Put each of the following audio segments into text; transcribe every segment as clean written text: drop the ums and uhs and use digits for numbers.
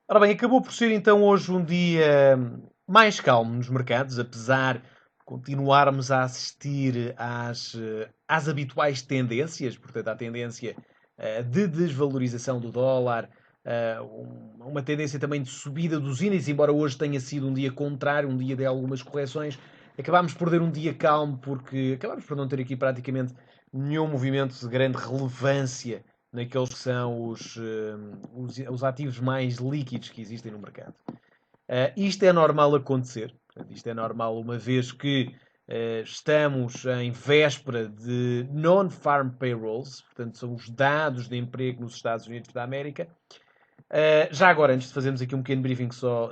Ora bem, acabou por ser então hoje um dia mais calmo nos mercados, apesar de continuarmos a assistir às habituais tendências, portanto, à tendência de desvalorização do dólar, uma tendência também de subida dos índices, embora hoje tenha sido um dia contrário, um dia de algumas correções. Acabámos por ter um dia calmo porque acabámos por não ter aqui praticamente nenhum movimento de grande relevância naqueles que são os ativos mais líquidos que existem no mercado. Isto é normal acontecer, portanto, isto é normal uma vez que estamos em véspera de non-farm payrolls, portanto, são os dados de emprego nos Estados Unidos da América. Já agora, antes de fazermos aqui um pequeno briefing, só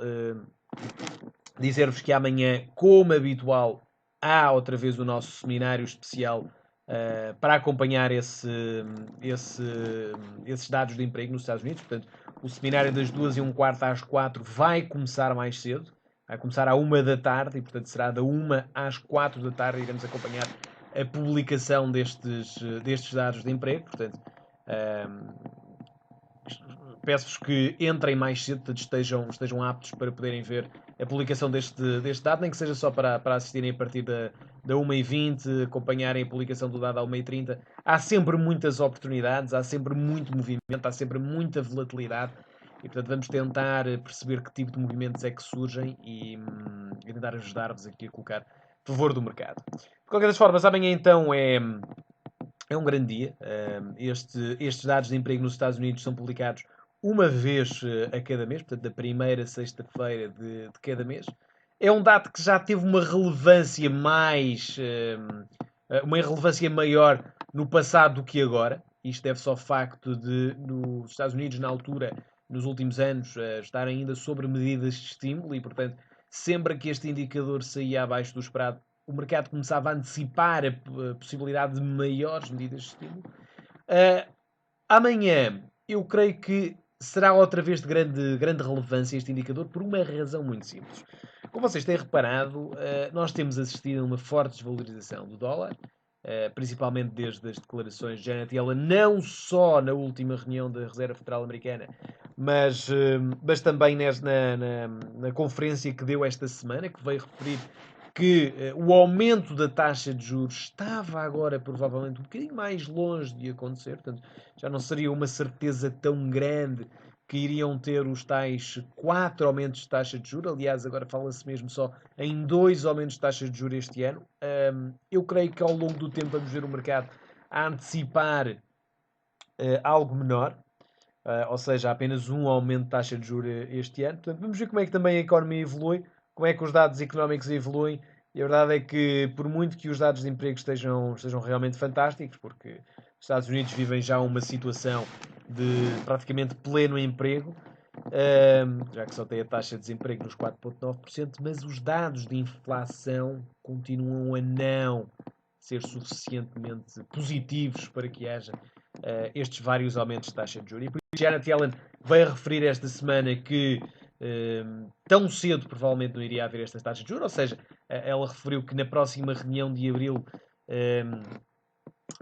dizer-vos que amanhã, como habitual, há outra vez o nosso seminário especial para acompanhar esses dados de emprego nos Estados Unidos. Portanto, o seminário das 2h15 às 4 vai começar mais cedo. Vai começar à 1 da tarde e, portanto, será da 1 às 4 da tarde. Iremos acompanhar a publicação destes dados de emprego. Portanto, peço-vos que entrem mais cedo, portanto, estejam aptos para poderem ver a publicação deste dado, nem que seja só para assistirem a partir da 1h20, acompanharem a publicação do dado à 1h30. Há sempre muitas oportunidades, há sempre muito movimento, há sempre muita volatilidade. E, portanto, vamos tentar perceber que tipo de movimentos é que surgem e tentar ajudar-vos aqui a colocar a favor do mercado. De qualquer das formas, amanhã então é um grande dia. Estes dados de emprego nos Estados Unidos são publicados uma vez a cada mês, portanto, da primeira sexta-feira de cada mês. É um dado que já teve uma relevância uma relevância maior no passado do que agora. Isto deve-se ao facto de, nos Estados Unidos, na altura, nos últimos anos, estar ainda sobre medidas de estímulo e, portanto, sempre que este indicador saía abaixo do esperado, o mercado começava a antecipar a possibilidade de maiores medidas de estímulo. Uh, Amanhã, eu creio que será outra vez de grande relevância este indicador por uma razão muito simples. Como vocês têm reparado, nós temos assistido a uma forte desvalorização do dólar, principalmente desde as declarações de Janet Yellen, não só na última reunião da Reserva Federal Americana, mas também na conferência que deu esta semana, que veio referir que o aumento da taxa de juros estava agora provavelmente um bocadinho mais longe de acontecer, portanto, já não seria uma certeza tão grande que iriam ter os tais 4 aumentos de taxa de juros. Aliás, agora fala-se mesmo só em 2 aumentos de taxa de juros este ano. Eu creio que ao longo do tempo vamos ver o mercado a antecipar algo menor, ou seja, apenas um aumento de taxa de juros este ano. Portanto, vamos ver como é que também a economia evolui, como é que os dados económicos evoluem. E a verdade é que, por muito que os dados de emprego estejam realmente fantásticos, porque os Estados Unidos vivem já uma situação de praticamente pleno emprego, já que só tem a taxa de desemprego nos 4,9%, mas os dados de inflação continuam a não ser suficientemente positivos para que haja estes vários aumentos de taxa de juros. E por isso Janet Yellen veio a referir esta semana que tão cedo provavelmente não iria haver estas taxas de juros, ou seja, ela referiu que na próxima reunião de abril,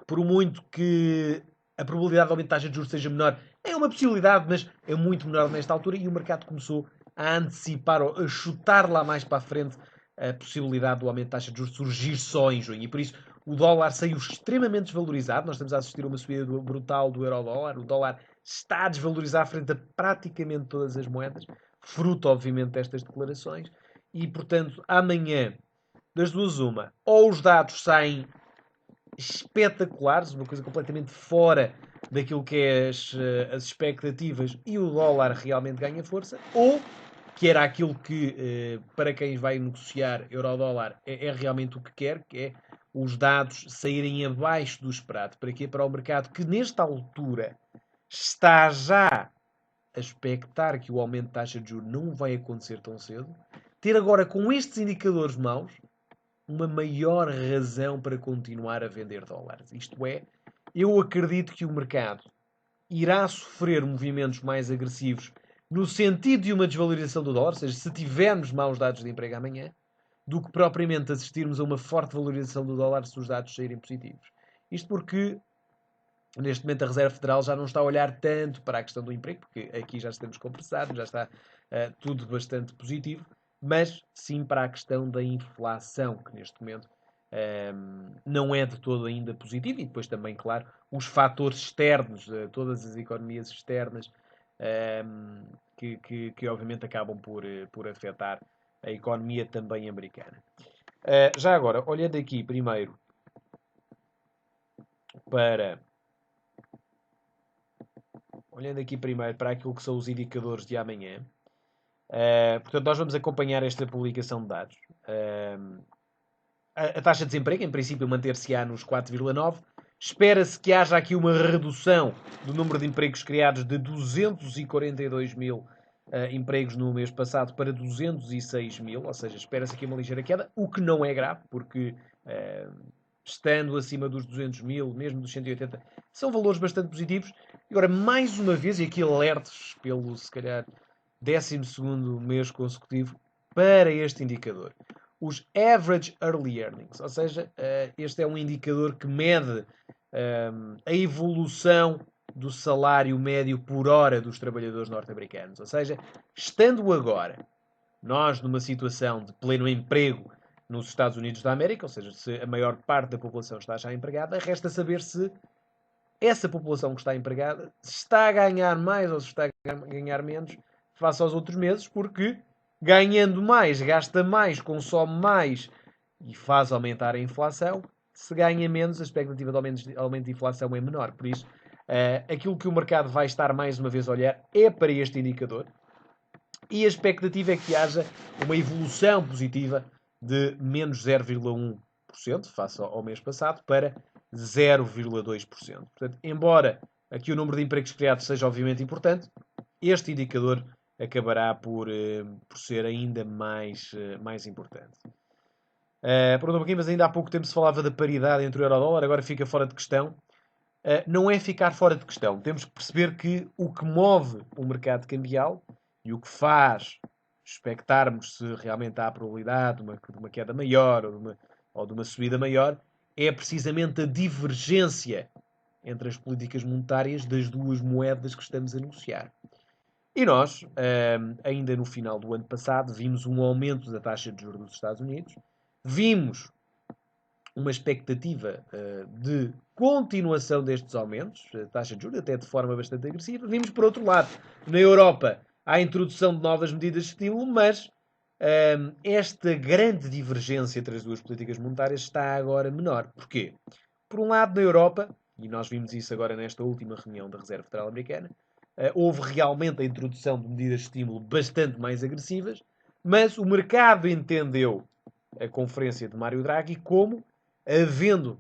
por muito que a probabilidade de aumento de taxa de juros seja menor, é uma possibilidade, mas é muito menor nesta altura e o mercado começou a antecipar ou a chutar lá mais para a frente a possibilidade do aumento de taxa de juros surgir só em junho. E por isso o dólar saiu extremamente desvalorizado. Nós estamos a assistir a uma subida brutal do euro-dólar. O dólar está a desvalorizar frente a praticamente todas as moedas, fruto, obviamente, destas declarações. E, portanto, amanhã, das duas, uma, ou os dados saem espetaculares, uma coisa completamente fora daquilo que é as expectativas e o dólar realmente ganha força, ou que era aquilo que, para quem vai negociar euro-dólar, é realmente o que quer, que é os dados saírem abaixo do esperado. Para quê? Para o mercado que, nesta altura, está já a expectar que o aumento de taxa de juros não vai acontecer tão cedo, ter agora com estes indicadores maus, uma maior razão para continuar a vender dólares. Isto é, eu acredito que o mercado irá sofrer movimentos mais agressivos no sentido de uma desvalorização do dólar, ou seja, se tivermos maus dados de emprego amanhã, do que propriamente assistirmos a uma forte valorização do dólar se os dados saírem positivos. Isto porque Neste momento a Reserva Federal já não está a olhar tanto para a questão do emprego, porque aqui já estamos conversados, já está tudo bastante positivo, mas sim para a questão da inflação, que neste momento não é de todo ainda positivo, e depois também, claro, os fatores externos, todas as economias externas, que obviamente acabam por afetar a economia também americana. Já agora, olhando aqui primeiro para aquilo que são os indicadores de amanhã. Portanto, nós vamos acompanhar esta publicação de dados. A taxa de desemprego, em princípio, manter-se-á nos 4,9. Espera-se que haja aqui uma redução do número de empregos criados de 242 mil empregos no mês passado para 206 mil, ou seja, espera-se aqui uma ligeira queda, o que não é grave, porque estando acima dos 200 mil, mesmo dos 180, são valores bastante positivos. Agora, mais uma vez, e aqui alertes pelo, se calhar, 12º mês consecutivo para este indicador. Os Average Early Earnings, ou seja, este é um indicador que mede a evolução do salário médio por hora dos trabalhadores norte-americanos. Ou seja, estando agora nós numa situação de pleno emprego nos Estados Unidos da América, ou seja, se a maior parte da população está já empregada, resta saber se essa população que está empregada está a ganhar mais ou se está a ganhar menos face aos outros meses, porque ganhando mais, gasta mais, consome mais e faz aumentar a inflação. Se ganha menos, a expectativa de aumento de inflação é menor. Por isso, aquilo que o mercado vai estar mais uma vez a olhar é para este indicador. E a expectativa é que haja uma evolução positiva de menos 0,1% face ao mês passado para 0,2%. Portanto, embora aqui o número de empregos criados seja obviamente importante, este indicador acabará por ser ainda mais importante. Pronto, um pouquinho, mas ainda há pouco tempo se falava da paridade entre o euro e o dólar, agora fica fora de questão. Não é ficar fora de questão. Temos que perceber que o que move o mercado cambial e o que faz expectarmos se realmente há a probabilidade de uma queda maior ou de uma subida maior é precisamente a divergência entre as políticas monetárias das duas moedas que estamos a negociar. E nós, ainda no final do ano passado, vimos um aumento da taxa de juros dos Estados Unidos, vimos uma expectativa de continuação destes aumentos, a taxa de juros, até de forma bastante agressiva. Vimos, por outro lado, na Europa, a introdução de novas medidas de estímulo, mas esta grande divergência entre as duas políticas monetárias está agora menor. Porquê? Por um lado, na Europa, e nós vimos isso agora nesta última reunião da Reserva Federal Americana, houve realmente a introdução de medidas de estímulo bastante mais agressivas, mas o mercado entendeu a conferência de Mário Draghi como havendo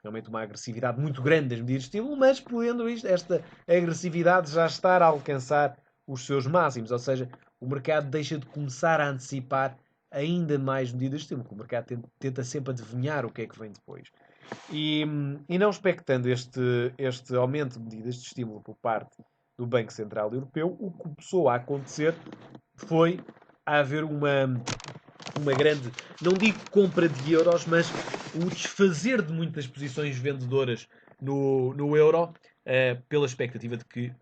realmente uma agressividade muito grande das medidas de estímulo, mas podendo esta agressividade já estar a alcançar os seus máximos, ou seja, o mercado deixa de começar a antecipar ainda mais medidas de estímulo, o mercado tenta sempre adivinhar o que é que vem depois. E não expectando este aumento de medidas de estímulo por parte do Banco Central Europeu, o que começou a acontecer foi haver uma grande, não digo compra de euros, mas o desfazer de muitas posições vendedoras no euro, pela expectativa de que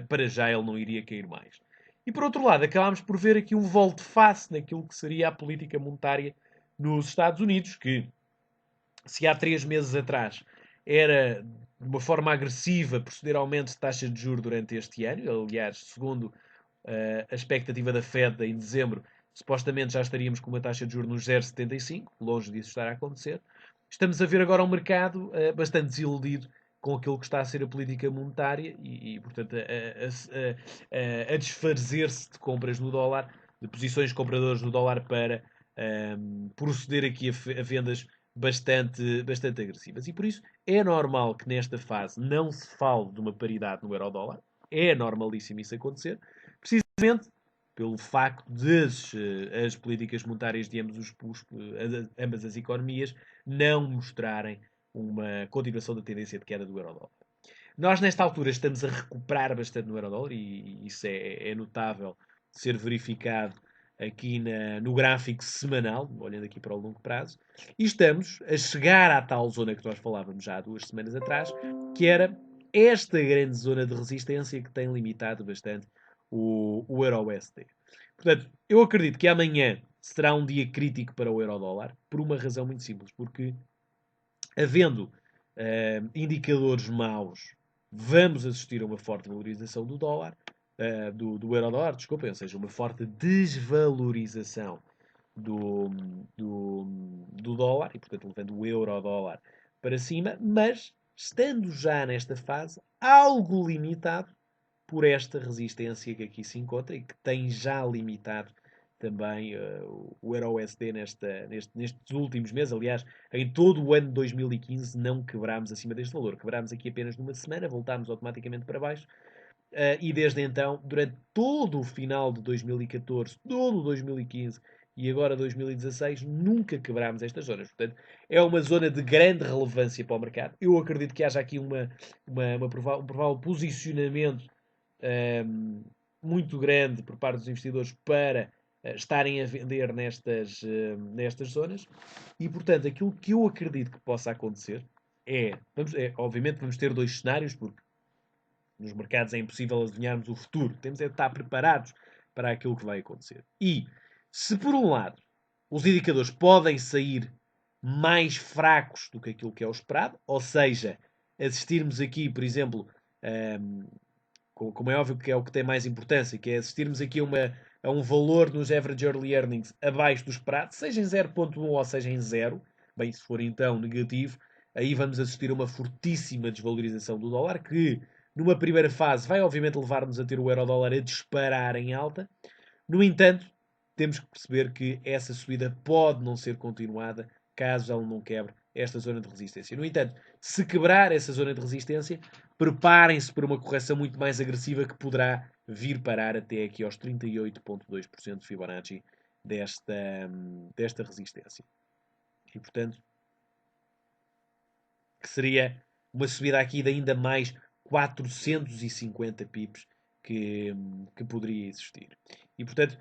para já ele não iria cair mais. E por outro lado, acabámos por ver aqui um volte-face naquilo que seria a política monetária nos Estados Unidos, que se há 3 meses atrás era de uma forma agressiva proceder ao aumento de taxas de juros durante este ano, aliás, segundo a expectativa da Fed em dezembro, supostamente já estaríamos com uma taxa de juros nos 0,75, longe disso estar a acontecer. Estamos a ver agora um mercado bastante desiludido com aquilo que está a ser a política monetária portanto, a desfazer-se de compras no dólar, de posições de compradores no dólar para proceder aqui a vendas bastante agressivas. E por isso é normal que nesta fase não se fale de uma paridade no euro-dólar. É normalíssimo isso acontecer, precisamente pelo facto de as políticas monetárias de ambas as economias não mostrarem uma continuação da tendência de queda do euro-dólar. Nós, nesta altura, estamos a recuperar bastante no euro-dólar e isso é notável ser verificado aqui no gráfico semanal, olhando aqui para o longo prazo, e estamos a chegar à tal zona que nós falávamos já há 2 semanas atrás, que era esta grande zona de resistência que tem limitado bastante o Euro-USD. Portanto, eu acredito que amanhã será um dia crítico para o euro-dólar, por uma razão muito simples, porque havendo indicadores maus, vamos assistir a uma forte valorização do dólar, do euro-dólar, desculpem, ou seja, uma forte desvalorização do, do dólar, e portanto levando o euro-dólar para cima, mas estando já nesta fase algo limitado por esta resistência que aqui se encontra e que tem já limitado também o Euro-USD nestes últimos meses. Aliás, em todo o ano de 2015 não quebrámos acima deste valor. Quebrámos aqui apenas numa semana, voltámos automaticamente para baixo. E desde então, durante todo o final de 2014, todo 2015 e agora 2016, nunca quebrámos estas zonas. Portanto, é uma zona de grande relevância para o mercado. Eu acredito que haja aqui um provável posicionamento muito grande por parte dos investidores para estarem a vender nestas zonas. E, portanto, aquilo que eu acredito que possa acontecer obviamente, vamos ter dois cenários, porque nos mercados é impossível adivinharmos o futuro. Temos de estar preparados para aquilo que vai acontecer. E, se por um lado os indicadores podem sair mais fracos do que aquilo que é o esperado, ou seja, assistirmos aqui, por exemplo, como é óbvio que é o que tem mais importância, que é assistirmos aqui a um valor nos average early earnings abaixo do esperado, seja em 0.1 ou seja em 0, bem, se for então negativo, aí vamos assistir a uma fortíssima desvalorização do dólar, que numa primeira fase vai obviamente levar-nos a ter o euro-dólar a disparar em alta. No entanto, temos que perceber que essa subida pode não ser continuada caso ela não quebre esta zona de resistência. No entanto, se quebrar essa zona de resistência, preparem-se para uma correção muito mais agressiva que poderá vir parar até aqui aos 38,2% de Fibonacci desta resistência. E, portanto, que seria uma subida aqui de ainda mais 450 pips que poderia existir. E, portanto,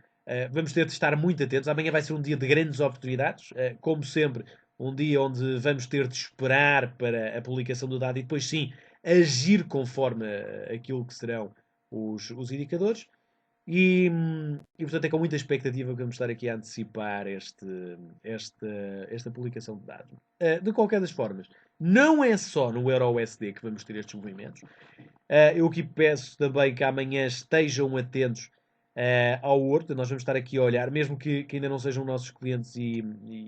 vamos ter de estar muito atentos. Amanhã vai ser um dia de grandes oportunidades. Como sempre, um dia onde vamos ter de esperar para a publicação do dado e depois sim agir conforme aquilo que serão os indicadores. E portanto é com muita expectativa que vamos estar aqui a antecipar esta publicação de dados. De qualquer das formas, não é só no Euro-USD que vamos ter estes movimentos. Eu aqui peço também que amanhã estejam atentos ao ouro. Nós vamos estar aqui a olhar, mesmo que ainda não sejam nossos clientes e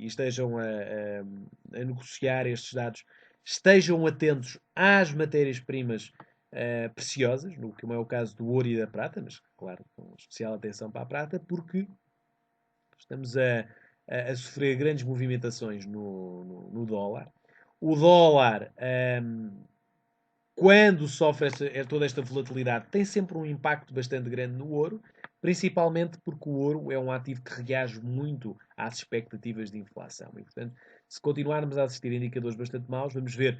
estejam a negociar estes dados, estejam atentos às matérias-primas preciosas, no que é o caso do ouro e da prata, mas claro, com especial atenção para a prata, porque estamos a sofrer grandes movimentações no dólar. O dólar, quando sofre toda esta volatilidade, tem sempre um impacto bastante grande no ouro, principalmente porque o ouro é um ativo que reage muito às expectativas de inflação. E, portanto, se continuarmos a assistir a indicadores bastante maus, vamos ver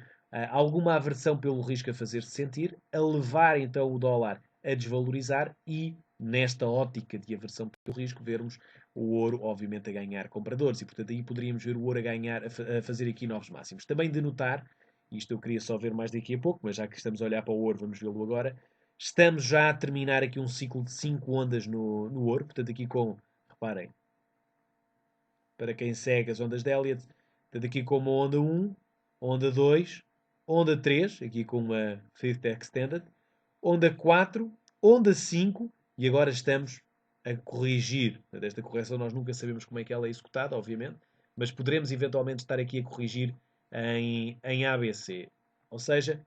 alguma aversão pelo risco a fazer-se sentir, a levar então o dólar a desvalorizar e, nesta ótica de aversão pelo risco, vermos o ouro, obviamente, a ganhar compradores. E, portanto, aí poderíamos ver o ouro a ganhar, a fazer aqui novos máximos. Também de notar, isto eu queria só ver mais daqui a pouco, mas já que estamos a olhar para o ouro, vamos vê-lo agora. Estamos já a terminar aqui um ciclo de 5 ondas no ouro. Portanto, aqui com, reparem, para quem segue as ondas de Elliott, portanto, aqui com uma onda 1, onda 2, onda 3, aqui com uma Fifth Extended, onda 4, onda 5, e agora estamos a corrigir. Portanto, esta correção nós nunca sabemos como é que ela é executada, obviamente, mas poderemos eventualmente estar aqui a corrigir em ABC. Ou seja,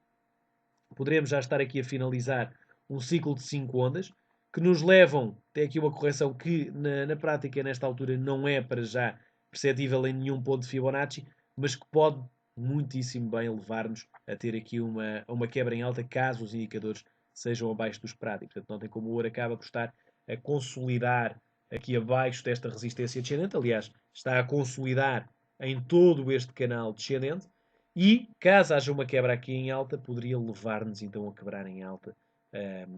poderemos já estar aqui a finalizar um ciclo de 5 ondas que nos levam até aqui uma correção que na prática nesta altura não é para já perceptível em nenhum ponto de Fibonacci, mas que pode muitíssimo bem levar-nos a ter aqui uma quebra em alta caso os indicadores sejam abaixo do esperado. E, portanto, notem como o ouro acaba por estar a consolidar aqui abaixo desta resistência descendente. Aliás, está a consolidar em todo este canal descendente. E, caso haja uma quebra aqui em alta, poderia levar-nos então a quebrar em alta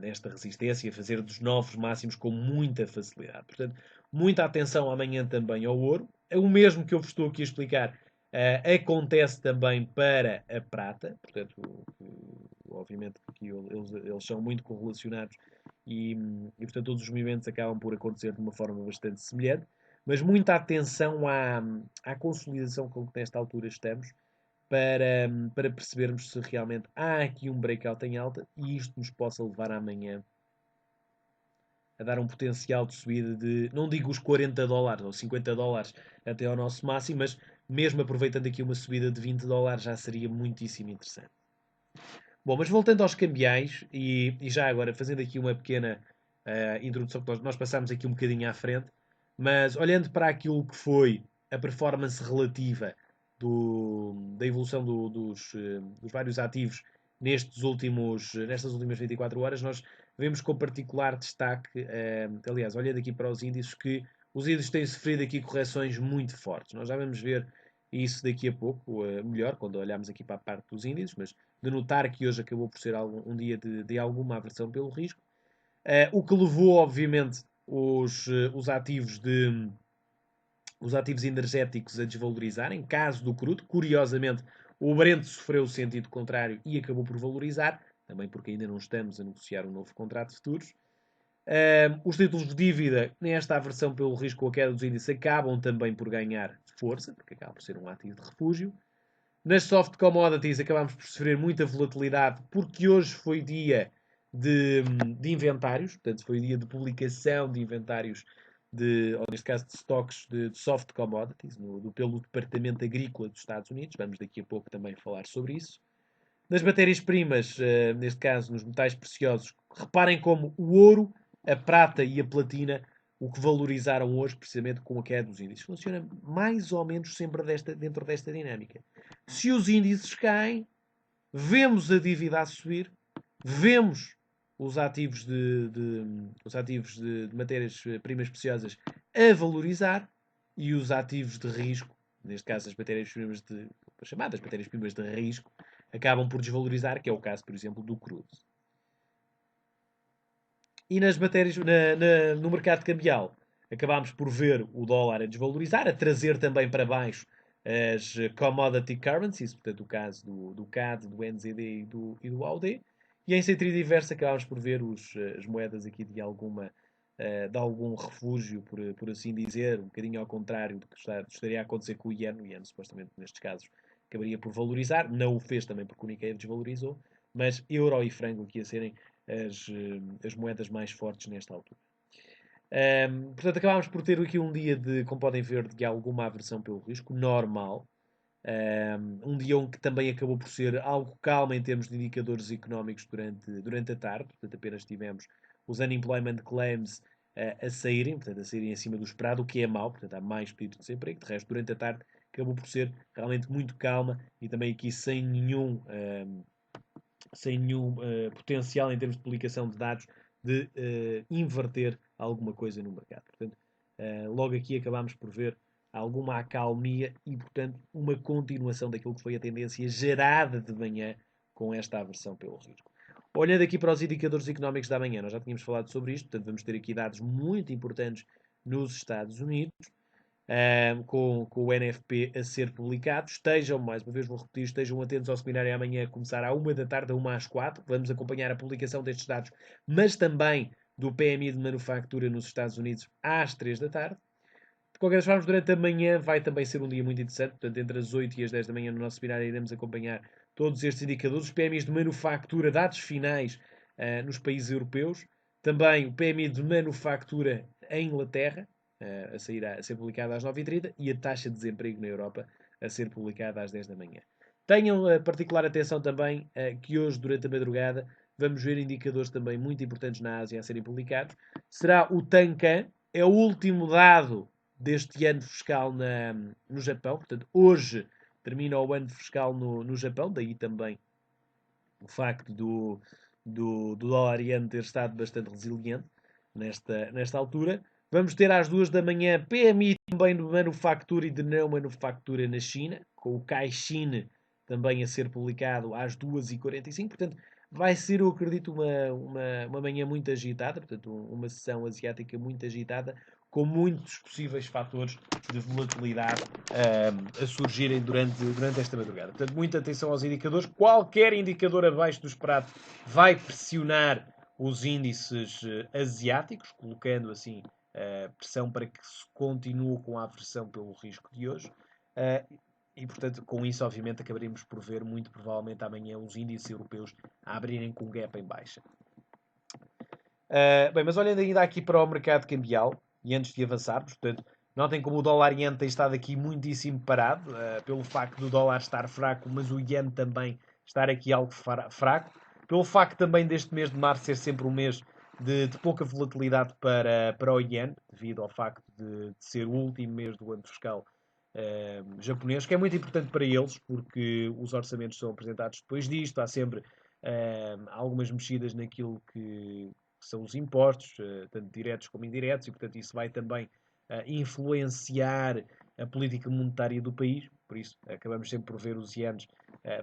esta resistência e a fazer dos novos máximos com muita facilidade. Portanto, muita atenção amanhã também ao ouro. O mesmo que eu vos estou aqui a explicar acontece também para a prata. Portanto, obviamente que eles são muito correlacionados portanto, todos os movimentos acabam por acontecer de uma forma bastante semelhante. Mas muita atenção à consolidação com que nesta altura estamos para percebermos se realmente há aqui um breakout em alta e isto nos possa levar amanhã a dar um potencial de subida de, não digo os 40 dólares ou 50 dólares até ao nosso máximo, mas mesmo aproveitando aqui uma subida de 20 dólares já seria muitíssimo interessante. Bom, mas voltando aos cambiais e já agora fazendo aqui uma pequena introdução, que nós passámos aqui um bocadinho à frente, mas olhando para aquilo que foi a performance relativa da evolução dos vários ativos nestas últimas 24 horas, nós vemos com particular destaque, aliás, olhando aqui para os índices, que os índices têm sofrido aqui correções muito fortes. Nós já vamos ver isso daqui a pouco, melhor, quando olharmos aqui para a parte dos índices, mas de notar que hoje acabou por ser um dia de alguma aversão pelo risco. O que levou, obviamente, os ativos energéticos a desvalorizarem. Caso do crudo, curiosamente, o Brent sofreu o sentido contrário e acabou por valorizar, também porque ainda não estamos a negociar um novo contrato de futuros. Os títulos de dívida, nesta aversão pelo risco ou a queda dos índices, acabam também por ganhar força, porque acaba por ser um ativo de refúgio. Nas soft commodities acabámos por sofrer muita volatilidade, porque hoje foi dia de inventários, portanto foi dia de publicação de inventários, ou neste caso de stocks de soft commodities, pelo Departamento Agrícola dos Estados Unidos. Vamos daqui a pouco também falar sobre isso. Nas matérias-primas, neste caso nos metais preciosos, reparem como o ouro, a prata e a platina, o que valorizaram hoje precisamente com a queda dos índices. Funciona mais ou menos sempre dentro desta dinâmica. Se os índices caem, vemos a dívida a subir, vemos os ativos de matérias-primas preciosas a valorizar e os ativos de risco, neste caso as chamadas matérias-primas de risco, acabam por desvalorizar, que é o caso, por exemplo, do crudo. E nas matérias, no mercado cambial, acabámos por ver o dólar a desvalorizar, a trazer também para baixo as commodity currencies, portanto, o caso do CAD, do NZD e do AUD. E em sentido diverso, acabámos por ver as moedas aqui de algum refúgio, por assim dizer, um bocadinho ao contrário do que estaria a acontecer com o Iene. O Iene, supostamente, nestes casos, acabaria por valorizar. Não o fez também porque o Nikkei desvalorizou, mas euro e franco aqui a serem as moedas mais fortes nesta altura. Portanto, acabámos por ter aqui um dia como podem ver, de alguma aversão pelo risco, normal. Um dia que também acabou por ser algo calmo em termos de indicadores económicos durante a tarde. Portanto, apenas tivemos os unemployment claims a saírem acima do esperado, o que é mau. Portanto, há mais pedidos de desemprego. De resto, durante a tarde acabou por ser realmente muito calma e também aqui sem nenhum potencial em termos de publicação de dados de inverter alguma coisa no mercado. Portanto, logo aqui acabámos por ver alguma acalmia e, portanto, uma continuação daquilo que foi a tendência gerada de manhã com esta aversão pelo risco. Olhando aqui para os indicadores económicos da manhã, nós já tínhamos falado sobre isto, portanto, vamos ter aqui dados muito importantes nos Estados Unidos com o NFP a ser publicado. Estejam, mais uma vez vou repetir, estejam atentos ao seminário amanhã a começar à 1 da tarde, a 1 às 4. Vamos acompanhar a publicação destes dados, mas também do PMI de manufatura nos Estados Unidos às 3 da tarde. De qualquer forma, durante a manhã vai também ser um dia muito interessante. Portanto, entre as 8 e as 10 da manhã no nosso seminário iremos acompanhar todos estes indicadores, os PMIs de manufatura, dados finais nos países europeus. Também o PMI de manufatura em Inglaterra, a ser publicada às 9h30, e a taxa de desemprego na Europa a ser publicada às 10 da manhã. Tenham particular atenção também que hoje, durante a madrugada, vamos ver indicadores também muito importantes na Ásia a serem publicados. Será o Tankan, é o último dado deste ano fiscal no Japão. Portanto, hoje termina o ano fiscal no Japão, daí também o facto do dólar iene ter estado bastante resiliente nesta altura. Vamos ter às 2 da manhã PMI também de manufatura e de não manufatura na China, com o Caixin também a ser publicado às 2h45. Portanto, vai ser, eu acredito, uma manhã muito agitada, portanto, uma sessão asiática muito agitada, com muitos possíveis fatores de volatilidade a surgirem durante esta madrugada. Portanto, muita atenção aos indicadores. Qualquer indicador abaixo do esperado vai pressionar os índices asiáticos, colocando assim pressão para que se continue com a aversão pelo risco de hoje. E, portanto, com isso, obviamente, acabaremos por ver, muito provavelmente, amanhã os índices europeus a abrirem com gap em baixa. Bem, mas olhando ainda aqui para o mercado cambial, e antes de avançarmos, portanto, notem como o dólar ien tem estado aqui muitíssimo parado, pelo facto do dólar estar fraco, mas o ien também estar aqui algo fraco, pelo facto também deste mês de março ser sempre um mês de pouca volatilidade para o ien, devido ao facto de ser o último mês do ano fiscal japonês, que é muito importante para eles, porque os orçamentos são apresentados depois disto, há sempre algumas mexidas naquilo que são os impostos, tanto diretos como indiretos, e portanto isso vai também influenciar a política monetária do país, por isso acabamos sempre por ver os ienes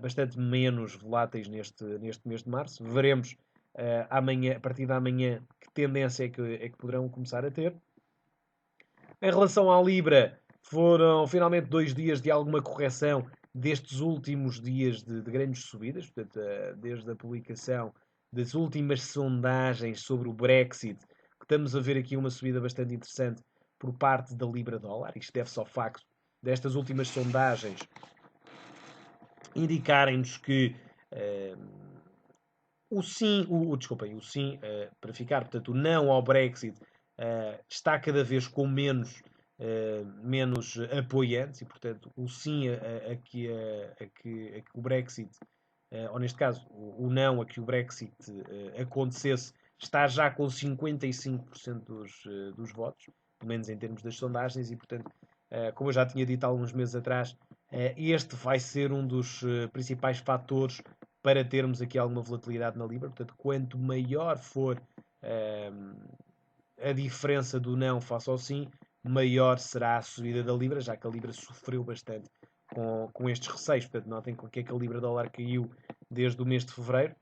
bastante menos voláteis neste mês de março. Veremos amanhã, a partir de amanhã que tendência é que poderão começar a ter. Em relação à Libra, foram finalmente 2 dias de alguma correção destes últimos dias de grandes subidas, portanto, desde a publicação das últimas sondagens sobre o Brexit, que estamos a ver aqui uma subida bastante interessante por parte da Libra-Dólar. Isto deve-se ao facto destas últimas sondagens indicarem-nos que o sim, para ficar, portanto, o não ao Brexit está cada vez com menos apoiantes e, portanto, o sim a que o Brexit, ou neste caso, o não a que o Brexit acontecesse, está já com 55% dos votos, pelo menos em termos das sondagens, e, portanto, como eu já tinha dito há alguns meses atrás, este vai ser um dos principais fatores para termos aqui alguma volatilidade na Libra. Portanto, quanto maior for a diferença do não face ao sim, maior será a subida da Libra, já que a Libra sofreu bastante com estes receios. Portanto, notem que a Libra dólar caiu desde o mês de fevereiro,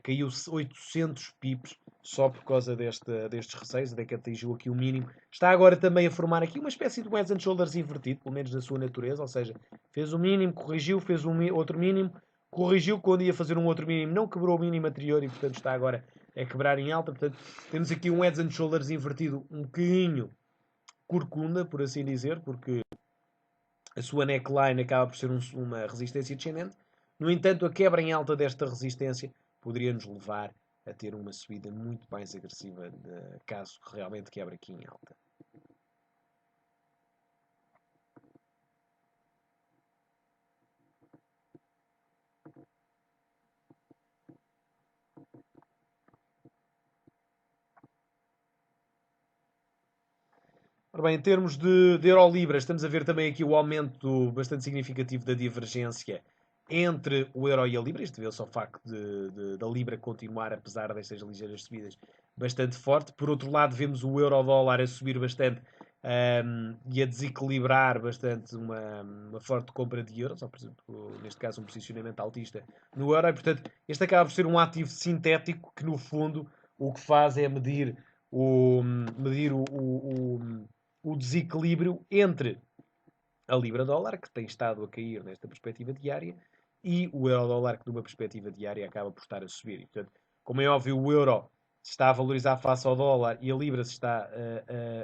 caiu 800 pips só por causa destes receios, até que atingiu aqui o mínimo. Está agora também a formar aqui uma espécie de head and shoulders invertido, pelo menos na sua natureza, ou seja, fez o mínimo, corrigiu, fez outro mínimo, corrigiu quando ia fazer um outro mínimo, não quebrou o mínimo anterior e, portanto, está agora a quebrar em alta. Portanto, temos aqui um head and shoulders invertido um bocadinho corcunda, por assim dizer, porque a sua neckline acaba por ser uma resistência descendente. No entanto, a quebra em alta desta resistência poderia nos levar a ter uma subida muito mais agressiva, caso realmente quebre aqui em alta. Ora bem, em termos de Euro-Libra, estamos a ver também aqui o aumento bastante significativo da divergência entre o Euro e a Libra. Isto deve-se ao facto da Libra continuar, apesar destas ligeiras subidas, bastante forte. Por outro lado, vemos o Euro-Dólar a subir bastante e a desequilibrar bastante uma forte compra de euros, ou, por exemplo, neste caso um posicionamento altista no Euro. E, portanto, este acaba por ser um ativo sintético que, no fundo, o que faz é medir o desequilíbrio entre a Libra-Dólar, que tem estado a cair nesta perspectiva diária, e o Euro-Dólar, que numa perspectiva diária acaba por estar a subir. E, portanto, como é óbvio, o Euro se está a valorizar face ao dólar e a Libra se está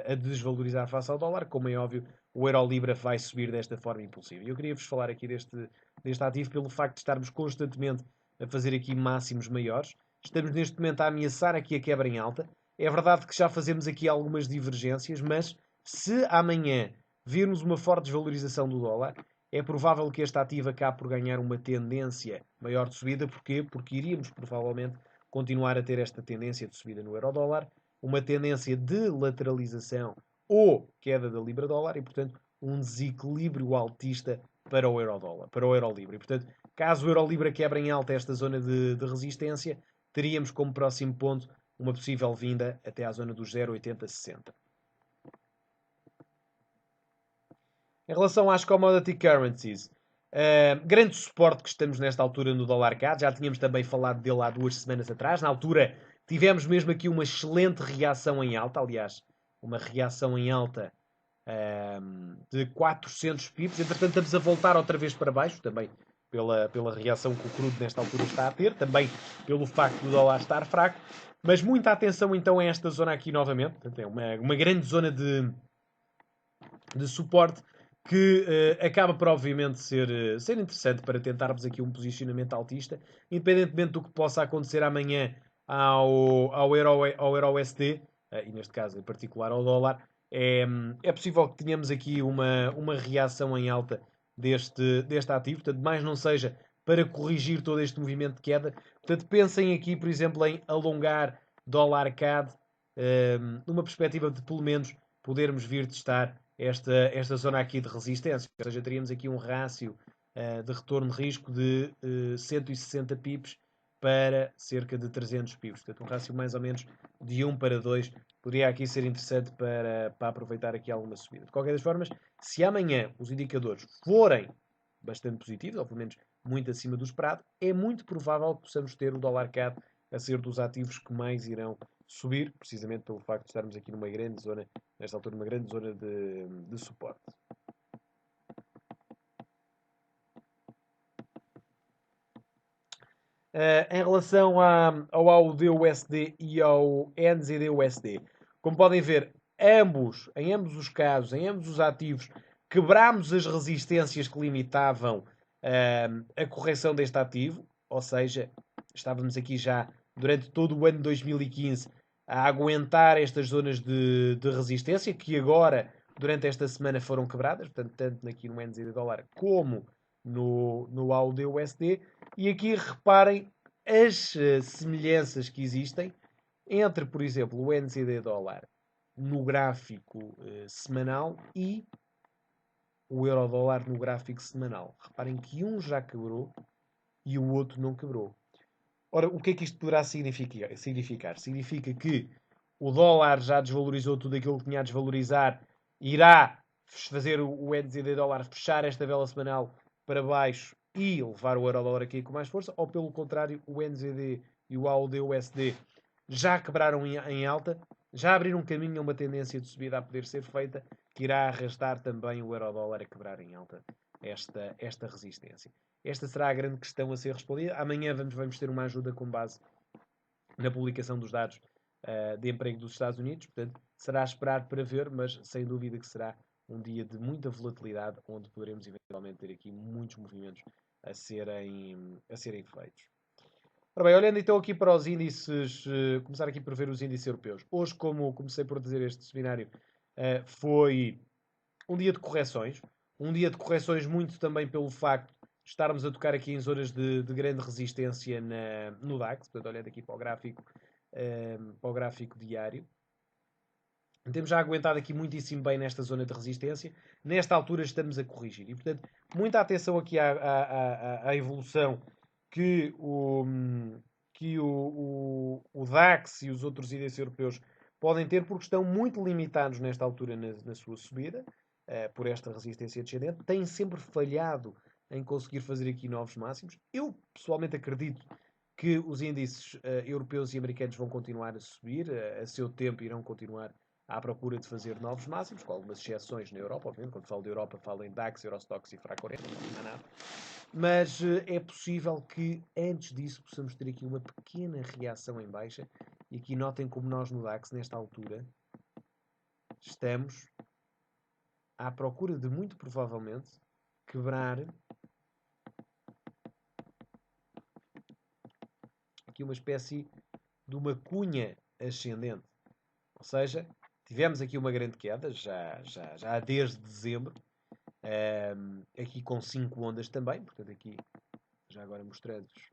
a desvalorizar face ao dólar. Como é óbvio, o Euro-Libra vai subir desta forma impulsiva. E eu queria-vos falar aqui deste ativo pelo facto de estarmos constantemente a fazer aqui máximos maiores. Estamos neste momento a ameaçar aqui a quebra em alta. É verdade que já fazemos aqui algumas divergências, mas se amanhã virmos uma forte desvalorização do dólar, é provável que este ativo acabe por ganhar uma tendência maior de subida. Porquê? Porque iríamos provavelmente continuar a ter esta tendência de subida no euro-dólar, uma tendência de lateralização ou queda da libra-dólar e, portanto, um desequilíbrio altista para o euro-dólar, para o euro-libra. E, portanto, caso o euro-libra quebre em alta esta zona de resistência, teríamos como próximo ponto uma possível vinda até à zona dos 0,8060. Em relação às commodity currencies, grande suporte que estamos nesta altura no dólar CAD. Já tínhamos também falado dele há 2 semanas atrás. Na altura tivemos mesmo aqui uma excelente reação em alta. Aliás, uma reação em alta de 400 pips. Entretanto, estamos a voltar outra vez para baixo, também pela reação que o crudo nesta altura está a ter, também pelo facto do dólar estar fraco. Mas muita atenção então a esta zona aqui novamente. Portanto, é uma grande zona de suporte que acaba por obviamente ser interessante para tentarmos aqui um posicionamento altista, independentemente do que possa acontecer amanhã ao Euro USD, e neste caso em particular ao dólar. É possível que tenhamos aqui uma reação em alta deste ativo, portanto, mais não seja para corrigir todo este movimento de queda. Portanto, pensem aqui, por exemplo, em alongar dólar CAD, numa perspectiva de pelo menos podermos vir testar esta zona aqui de resistência. Ou seja, teríamos aqui um rácio de retorno de risco de 160 pips para cerca de 300 pips. Portanto, um rácio mais ou menos de 1 para 2 poderia aqui ser interessante para aproveitar aqui alguma subida. De qualquer das formas, se amanhã os indicadores forem bastante positivos, ou pelo menos muito acima do esperado, é muito provável que possamos ter o dólar CAD a ser dos ativos que mais irão subir, precisamente pelo facto de estarmos aqui numa grande zona, nesta altura, numa grande zona de suporte. Em relação ao AUD-USD e ao NZD-USD, como podem ver, em ambos os casos, em ambos os ativos, quebrámos as resistências que limitavam a correção deste ativo, ou seja, estávamos aqui já durante todo o ano de 2015 a aguentar estas zonas de resistência, que agora, durante esta semana, foram quebradas, portanto, tanto aqui no NZD dólar como no AUD-USD. E aqui reparem as semelhanças que existem entre, por exemplo, o NZD dólar no gráfico semanal e o euro dólar no gráfico semanal. Reparem que um já quebrou e o outro não quebrou. Ora, o que é que isto poderá significar? Significa que o dólar já desvalorizou tudo aquilo que tinha a desvalorizar, irá fazer o NZD dólar fechar esta vela semanal para baixo e levar o euro-dólar aqui com mais força, ou pelo contrário, o NZD e o AUD-USD já quebraram em alta, já abriram um caminho a uma tendência de subida a poder ser feita, que irá arrastar também o euro-dólar a quebrar em alta esta resistência. Esta será a grande questão a ser respondida. Amanhã vamos ter uma ajuda com base na publicação dos dados de emprego dos Estados Unidos. Portanto, será esperar para ver, mas sem dúvida que será um dia de muita volatilidade, onde poderemos eventualmente ter aqui muitos movimentos a serem feitos. Ora bem, olhando então aqui para os índices, começar aqui por ver os índices europeus. Hoje, como comecei por dizer, este seminário foi um dia de correções. Um dia de correções muito também pelo facto de estarmos a tocar aqui em zonas de grande resistência no DAX. Portanto, olhando aqui para o gráfico diário. Temos já aguentado aqui muitíssimo bem nesta zona de resistência. Nesta altura estamos a corrigir. E, portanto, muita atenção aqui à evolução que o DAX e os outros índices europeus podem ter, porque estão muito limitados nesta altura na sua subida, por esta resistência descendente. Têm sempre falhado em conseguir fazer aqui novos máximos. Eu, pessoalmente, acredito que os índices europeus e americanos vão continuar a subir, a seu tempo irão continuar à procura de fazer novos máximos, com algumas exceções na Europa, obviamente. Quando falo de Europa, falo em DAX, Eurostoxx e FTSE 40, não há nada. Mas é possível que antes disso possamos ter aqui uma pequena reação em baixa. E aqui notem como nós no DAX, nesta altura, estamos à procura de, muito provavelmente, quebrar aqui uma espécie de uma cunha ascendente. Ou seja, tivemos aqui uma grande queda, já desde dezembro, aqui com 5 ondas também, portanto aqui, já agora mostrando-vos,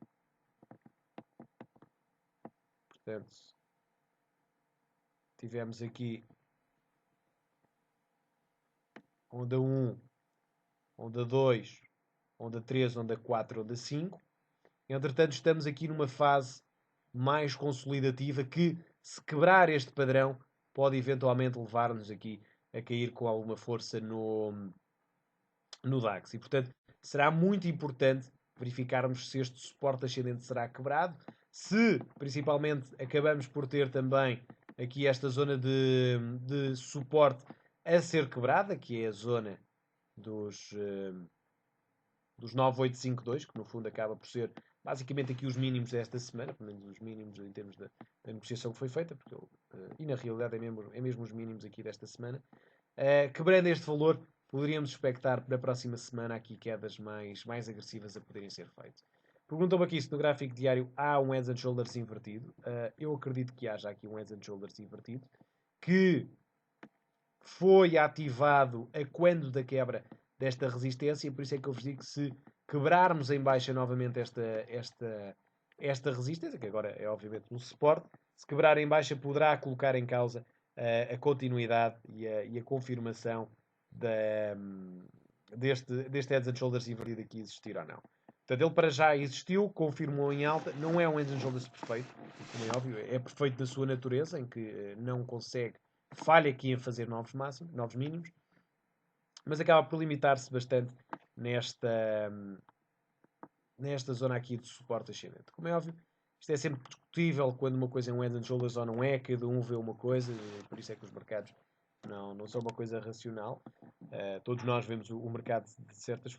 portanto, tivemos aqui onda 1, onda 2, onda 3, onda 4, onda 5. Entretanto, estamos aqui numa fase mais consolidativa que, se quebrar este padrão, pode eventualmente levar-nos aqui a cair com alguma força no DAX. E, portanto, será muito importante verificarmos se este suporte ascendente será quebrado, se, principalmente, acabamos por ter também aqui esta zona de suporte a ser quebrada, que é a zona dos 9,852, que no fundo acaba por ser basicamente aqui os mínimos desta semana, pelo menos os mínimos em termos da negociação que foi feita, porque e na realidade é mesmo os mínimos aqui desta semana. Quebrando este valor, poderíamos expectar para a próxima semana aqui quedas mais agressivas a poderem ser feitas. Perguntam-me aqui se no gráfico diário há um Heads and Shoulders invertido. Eu acredito que haja aqui um Heads and Shoulders invertido, que foi ativado a quando da quebra desta resistência, por isso é que eu vos digo que se quebrarmos em baixa novamente esta resistência, que agora é obviamente um suporte, se quebrar em baixa poderá colocar em causa a continuidade e a confirmação deste Heads and Shoulders invertido aqui existir ou não. Portanto, ele para já existiu, confirmou em alta, não é um Heads and Shoulders perfeito, como é óbvio, é perfeito na sua natureza, em que não consegue, falha aqui em fazer novos máximos, novos mínimos, mas acaba por limitar-se bastante nesta zona aqui de suporte ascendente. Como é óbvio, isto é sempre discutível quando uma coisa é um Head and Shoulders ou não é, cada um vê uma coisa, por isso é que os mercados não são uma coisa racional. Todos nós vemos o mercado de certa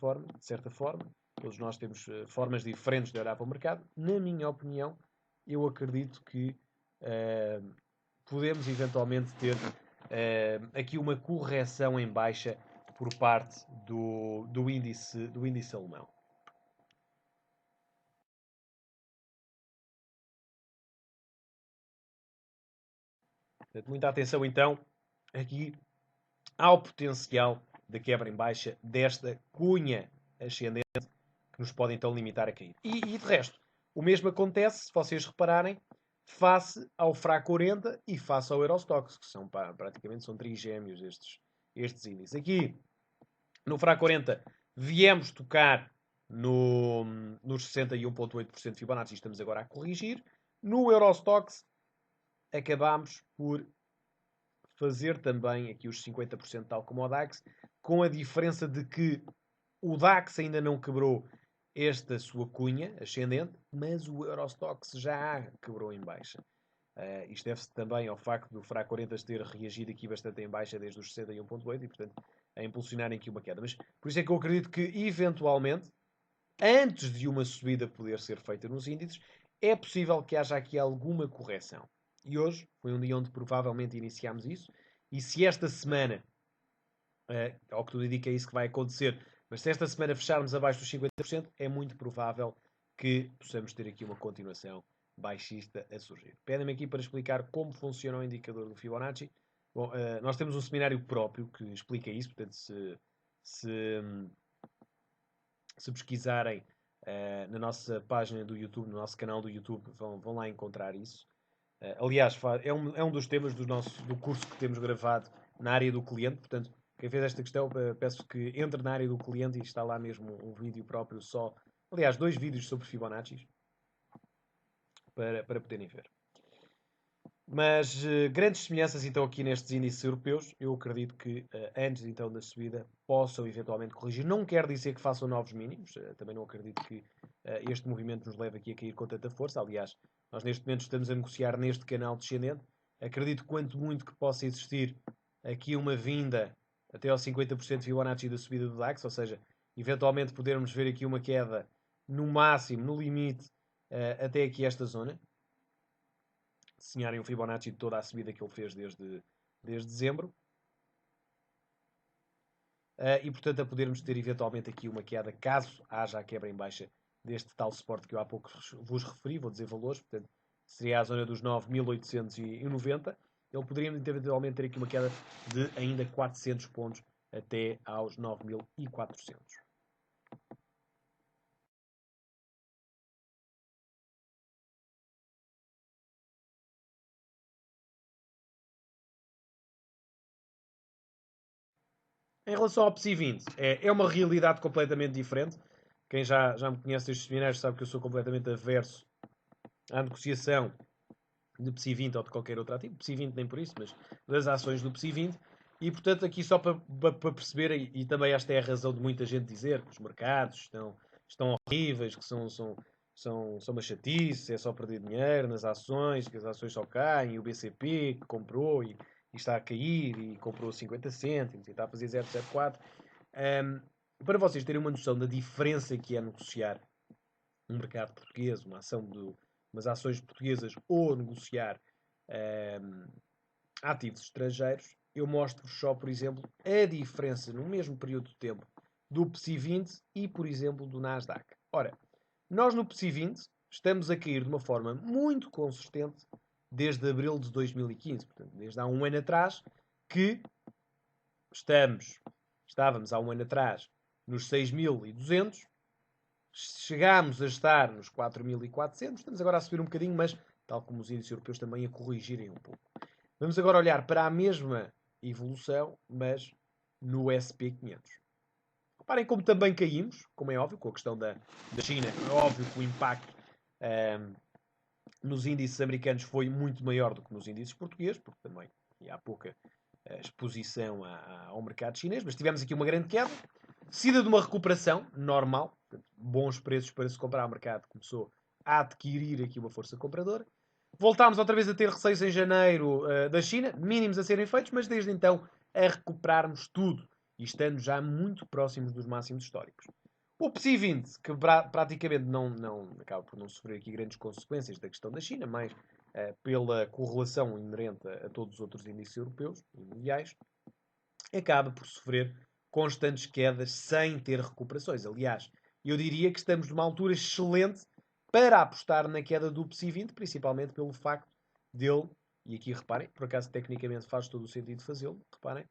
forma, todos nós temos formas diferentes de olhar para o mercado. Na minha opinião, eu acredito que podemos eventualmente ter aqui uma correção em baixa por parte do índice alemão. Portanto, muita atenção então aqui ao potencial da quebra em baixa desta cunha ascendente que nos pode então limitar a cair. E de resto, o mesmo acontece, se vocês repararem, face ao FRA 40 e face ao Eurostoxx, que são praticamente são trigêmeos estes índices. Aqui, no FRA 40, viemos tocar nos 61,8% de Fibonacci, estamos agora a corrigir. No Eurostoxx, acabámos por fazer também aqui os 50% tal como o DAX, com a diferença de que o DAX ainda não quebrou esta sua cunha ascendente, mas o Eurostoxx já quebrou em baixa. Isto deve-se também ao facto do FRA 40 ter reagido aqui bastante em baixa desde os 61,8 e, portanto, a impulsionarem aqui uma queda. Mas por isso é que eu acredito que, eventualmente, antes de uma subida poder ser feita nos índices, é possível que haja aqui alguma correção. E hoje foi um dia onde provavelmente iniciámos isso. E se esta semana, ao que tudo indica, é isso que vai acontecer, mas se esta semana fecharmos abaixo dos 50%, é muito provável que possamos ter aqui uma continuação baixista a surgir. Pedem-me aqui para explicar como funciona o indicador do Fibonacci. Bom, nós temos um seminário próprio que explica isso, portanto, se pesquisarem na nossa página do YouTube, no nosso canal do YouTube, vão lá encontrar isso. Aliás, é um dos temas do curso que temos gravado na área do cliente. Portanto, quem fez esta questão, peço que entre na área do cliente e está lá mesmo um vídeo próprio só. Aliás, 2 vídeos sobre Fibonacci para poderem ver. Mas grandes semelhanças então aqui nestes índices europeus. Eu acredito que antes então da subida possam eventualmente corrigir. Não quer dizer que façam novos mínimos. Também não acredito que este movimento nos leve aqui a cair com tanta força. Aliás, nós neste momento estamos a negociar neste canal descendente. Acredito quanto muito que possa existir aqui uma vinda até aos 50% de Fibonacci da subida do DAX. Ou seja, eventualmente podermos ver aqui uma queda no máximo, no limite, até aqui esta zona. Desenharem o Fibonacci de toda a subida que ele fez desde dezembro. E portanto a podermos ter eventualmente aqui uma queda, caso haja a quebra em baixa deste tal suporte que eu há pouco vos referi, vou dizer valores, portanto seria a zona dos 9.890, ele poderia eventualmente ter aqui uma queda de ainda 400 pontos até aos 9.400. Em relação ao PSI 20, é uma realidade completamente diferente. Quem já me conhece destes seminários sabe que eu sou completamente averso à negociação de PSI 20 ou de qualquer outro ativo. PSI 20 nem por isso, mas das ações do PSI 20. E portanto, aqui só para perceber, e também esta é a razão de muita gente dizer que os mercados estão horríveis, que são são uma chatice, é só perder dinheiro nas ações, que as ações só caem, e o BCP que comprou e está a cair e comprou 50 cêntimos e está a fazer 0,04. Para vocês terem uma noção da diferença que é negociar um mercado português, uma ação de umas ações portuguesas ou negociar ativos estrangeiros, eu mostro-vos só, por exemplo, a diferença no mesmo período de tempo do PSI 20 e, por exemplo, do Nasdaq. Ora, nós no PSI 20 estamos a cair de uma forma muito consistente desde abril de 2015, portanto, desde há um ano atrás, que estávamos há um ano atrás nos 6.200, chegámos a estar nos 4.400, estamos agora a subir um bocadinho, mas tal como os índices europeus também a corrigirem um pouco. Vamos agora olhar para a mesma evolução, mas no SP500. Reparem como também caímos, como é óbvio, com a questão da China. É óbvio que o impacto nos índices americanos foi muito maior do que nos índices portugueses, porque também há pouca exposição ao mercado chinês, mas tivemos aqui uma grande queda, seguida de uma recuperação normal, bons preços para se comprar ao mercado, começou a adquirir aqui uma força compradora. Voltámos outra vez a ter receios em janeiro da China, mínimos a serem feitos, mas desde então a recuperarmos tudo e estando já muito próximos dos máximos históricos. O PSI 20, que praticamente não acaba por não sofrer aqui grandes consequências da questão da China, mas pela correlação inerente a todos os outros índices europeus e mundiais, acaba por sofrer constantes quedas sem ter recuperações. Aliás, eu diria que estamos numa altura excelente para apostar na queda do PSI 20, principalmente pelo facto dele, e aqui reparem, por acaso tecnicamente faz todo o sentido fazê-lo, reparem,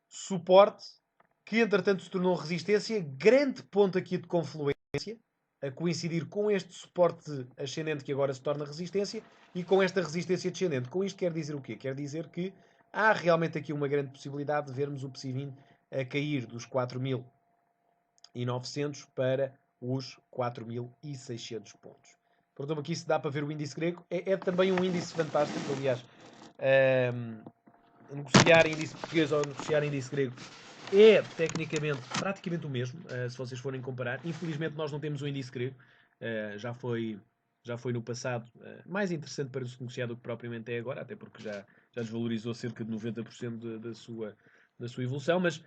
suporte que entretanto se tornou resistência, grande ponto aqui de confluência, a coincidir com este suporte ascendente que agora se torna resistência e com esta resistência descendente. Com isto quer dizer o quê? Quer dizer que há realmente aqui uma grande possibilidade de vermos o PSI 20 a cair dos 4.900 para os 4.600 pontos. Portanto, aqui se dá para ver o índice grego. É também um índice fantástico, aliás. Negociar índice português ou negociar índice grego é tecnicamente praticamente o mesmo, se vocês forem comparar. Infelizmente nós não temos um índice grego, já foi no passado mais interessante para se negociar do que propriamente é agora, até porque já desvalorizou cerca de 90% da sua evolução, mas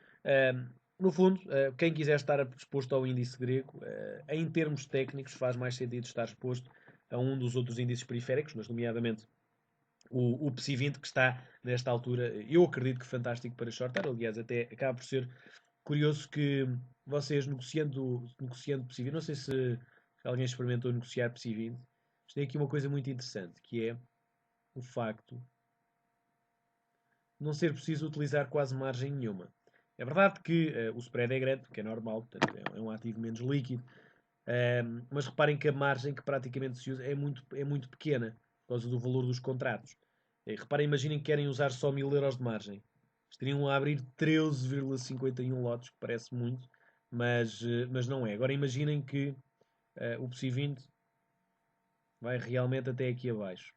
no fundo, quem quiser estar exposto ao índice grego, em termos técnicos faz mais sentido estar exposto a um dos outros índices periféricos, mas nomeadamente o PSI 20, que está nesta altura, eu acredito que fantástico para shortar. Aliás, até acaba por ser curioso que vocês negociando PSI 20, não sei se alguém experimentou negociar PSI 20, mas tem aqui uma coisa muito interessante, que é o facto de não ser preciso utilizar quase margem nenhuma. É verdade que o spread é grande, porque é normal, portanto é um ativo menos líquido, mas reparem que a margem que praticamente se usa é muito pequena, por causa do valor dos contratos. Reparem, imaginem que querem usar só 1000 € de margem. Estariam a abrir 13,51 lotes, que parece muito, mas não é. Agora imaginem que o PSI 20 vai realmente até aqui abaixo.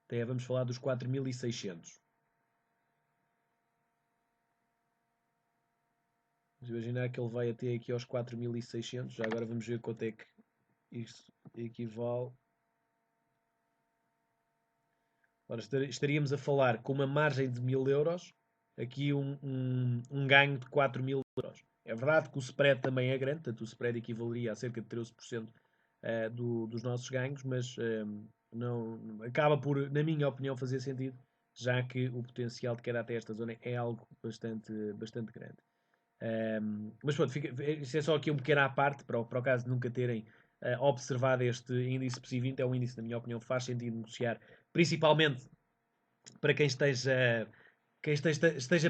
Até vamos falar dos 4.600. Vamos imaginar que ele vai até aqui aos 4.600. Já agora vamos ver quanto é que isto equivale. Ora, estaríamos a falar com uma margem de 1000 €, aqui um ganho de 4.000 €. É verdade que o spread também é grande, portanto o spread equivaleria a cerca de 13% dos nossos ganhos, mas não, acaba por, na minha opinião, fazer sentido, já que o potencial de queda até esta zona é algo bastante grande. Mas pronto, isso é só aqui um pequeno à parte, para o caso de nunca terem observado este índice PSI 20, é um índice, na minha opinião, faz sentido negociar, principalmente para quem esteja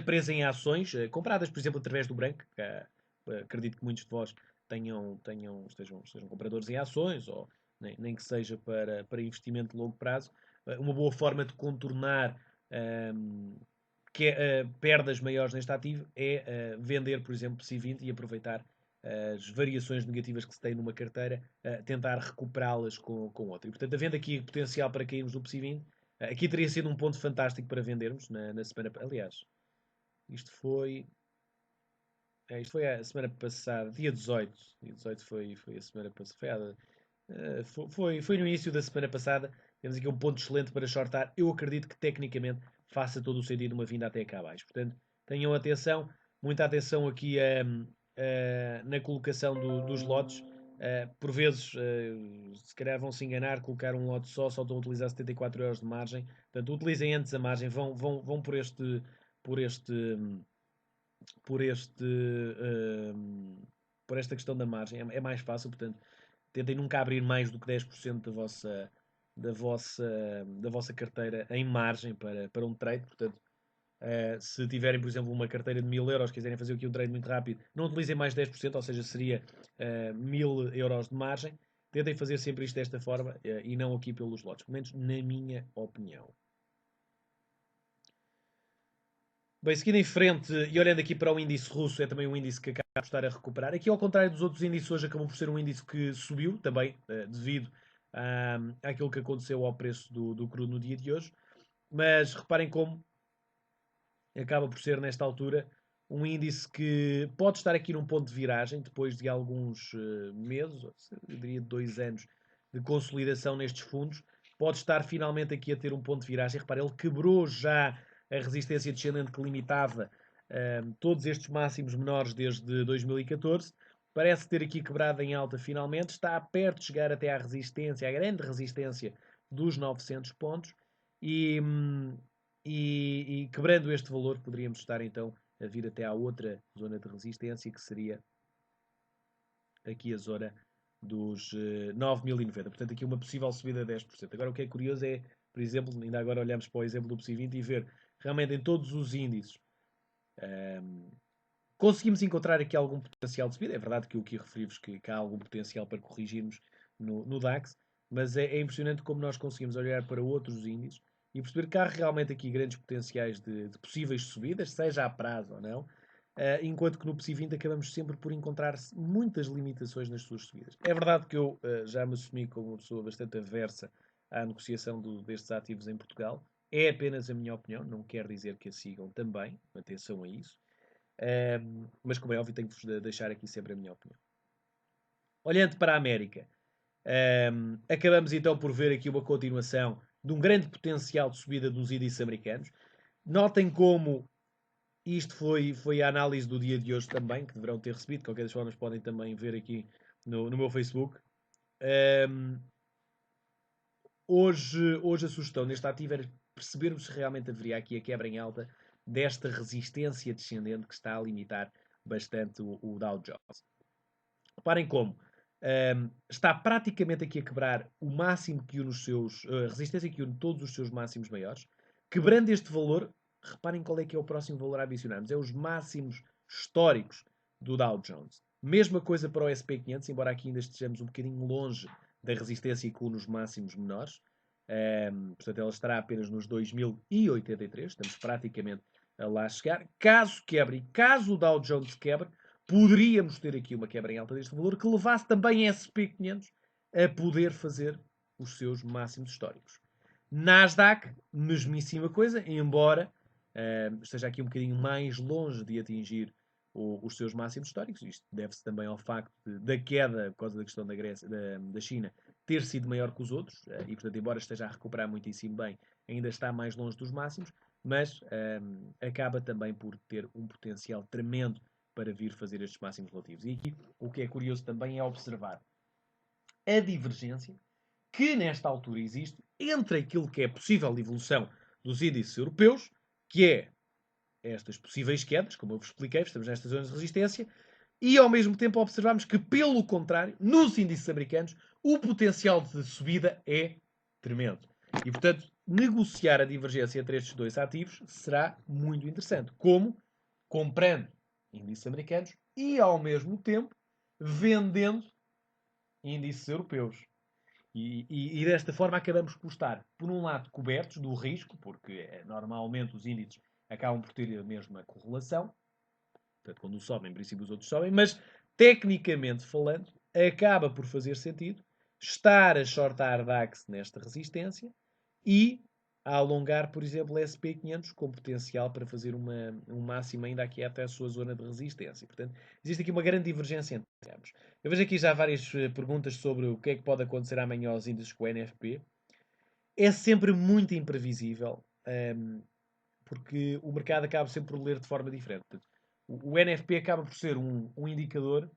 preso em ações compradas, por exemplo, através do branco. Acredito que muitos de vós estejam compradores em ações, ou nem que seja para investimento de longo prazo. Uma boa forma de contornar perdas maiores neste ativo é vender, por exemplo, PSI 20 e aproveitar as variações negativas que se tem numa carteira, tentar recuperá-las com outra. E, portanto, havendo aqui potencial para cairmos do PSI 20, aqui teria sido um ponto fantástico para vendermos na semana. Aliás, isto foi Isto foi a semana passada, dia 18. Dia 18 foi a semana passada. Foi no início da semana passada. Temos aqui um ponto excelente para shortar. Eu acredito que tecnicamente faça todo o sentido uma vinda até cá abaixo. Portanto, tenham atenção, muita atenção aqui na colocação dos lotes. Por vezes, se calhar vão se enganar, colocar um lote só estão a utilizar 74 euros de margem. Portanto, utilizem antes a margem, vão por este, por este, por esta questão da margem. É mais fácil, portanto, tentem nunca abrir mais do que 10% da vossa carteira em margem para um trade. Portanto, se tiverem, por exemplo, uma carteira de 1000 euros, quiserem fazer aqui um trade muito rápido, não utilizem mais 10%, ou seja, seria 1000 euros de margem. Tentem fazer sempre isto desta forma e não aqui pelos lotes, pelo menos na minha opinião. Bem, seguindo em frente e olhando aqui para o índice russo, é também um índice que acaba por estar a recuperar. Aqui, ao contrário dos outros índices, hoje acabou por ser um índice que subiu, também devido àquilo que aconteceu ao preço do crudo no dia de hoje. Mas reparem como acaba por ser, nesta altura, um índice que pode estar aqui num ponto de viragem, depois de alguns meses, eu diria 2 anos, de consolidação nestes fundos. Pode estar finalmente aqui a ter um ponto de viragem. Reparem, ele quebrou já a resistência descendente que limitava todos estes máximos menores desde 2014. Parece ter aqui quebrado em alta finalmente. Está perto de chegar até à resistência, à grande resistência dos 900 pontos. E quebrando este valor, poderíamos estar então a vir até à outra zona de resistência, que seria aqui a zona dos 9.090. Portanto, aqui uma possível subida de 10%. Agora, o que é curioso é, por exemplo, ainda agora olhamos para o exemplo do PSI 20 e ver realmente em todos os índices conseguimos encontrar aqui algum potencial de subida. É verdade que eu aqui referi-vos que há algum potencial para corrigirmos no DAX, mas é impressionante como nós conseguimos olhar para outros índices e perceber que há realmente aqui grandes potenciais de possíveis subidas, seja a prazo ou não, enquanto que no PSI 20 acabamos sempre por encontrar muitas limitações nas suas subidas. É verdade que eu já me assumi como uma pessoa bastante aversa à negociação destes ativos em Portugal. É apenas a minha opinião, não quer dizer que a sigam também, atenção a isso. Mas como é óbvio, tenho que vos deixar aqui sempre a minha opinião. Olhando para a América, acabamos então por ver aqui uma continuação de um grande potencial de subida dos índices americanos. Notem como isto foi a análise do dia de hoje também, que deverão ter recebido. De qualquer das formas, podem também ver aqui no meu Facebook. Hoje a sugestão neste ativo era percebermos se realmente haveria aqui a quebra em alta desta resistência descendente que está a limitar bastante o Dow Jones. Reparem como está praticamente aqui a quebrar o máximo que une os seus, a resistência que une todos os seus máximos maiores. Quebrando este valor, reparem qual é que é o próximo valor a adicionarmos. É os máximos históricos do Dow Jones. Mesma coisa para o S&P 500, embora aqui ainda estejamos um bocadinho longe da resistência que une os máximos menores. Portanto, ela estará apenas nos 2083. Estamos praticamente a lá chegar. Caso quebre, e caso o Dow Jones quebre, poderíamos ter aqui uma quebra em alta deste valor que levasse também a S&P 500 a poder fazer os seus máximos históricos. Nasdaq, mesmíssima coisa, embora esteja aqui um bocadinho mais longe de atingir os seus máximos históricos. Isto deve-se também ao facto da queda, por causa da questão da China, ter sido maior que os outros, e portanto, embora esteja a recuperar muitíssimo bem, ainda está mais longe dos máximos, mas acaba também por ter um potencial tremendo para vir fazer estes máximos relativos. E aqui o que é curioso também é observar a divergência que nesta altura existe entre aquilo que é possível evolução dos índices europeus, que é estas possíveis quedas, como eu vos expliquei, estamos nestas zonas de resistência, e ao mesmo tempo observamos que, pelo contrário, nos índices americanos, o potencial de subida é tremendo. E, portanto, negociar a divergência entre estes dois ativos será muito interessante. Como? Comprando índices americanos e, ao mesmo tempo, vendendo índices europeus. E desta forma acabamos por estar, por um lado, cobertos do risco, porque normalmente os índices acabam por ter a mesma correlação. Portanto, quando um sobe, em princípio os outros sobem, mas tecnicamente falando, acaba por fazer sentido estar a shortar DAX nesta resistência e a alongar, por exemplo, a SP500 com potencial para fazer um máximo ainda aqui até a sua zona de resistência. Portanto, existe aqui uma grande divergência entre ambos. Eu vejo aqui já várias perguntas sobre o que é que pode acontecer amanhã aos índices com o NFP. É sempre muito imprevisível, porque o mercado acaba sempre por ler de forma diferente. Portanto, o NFP acaba por ser um indicador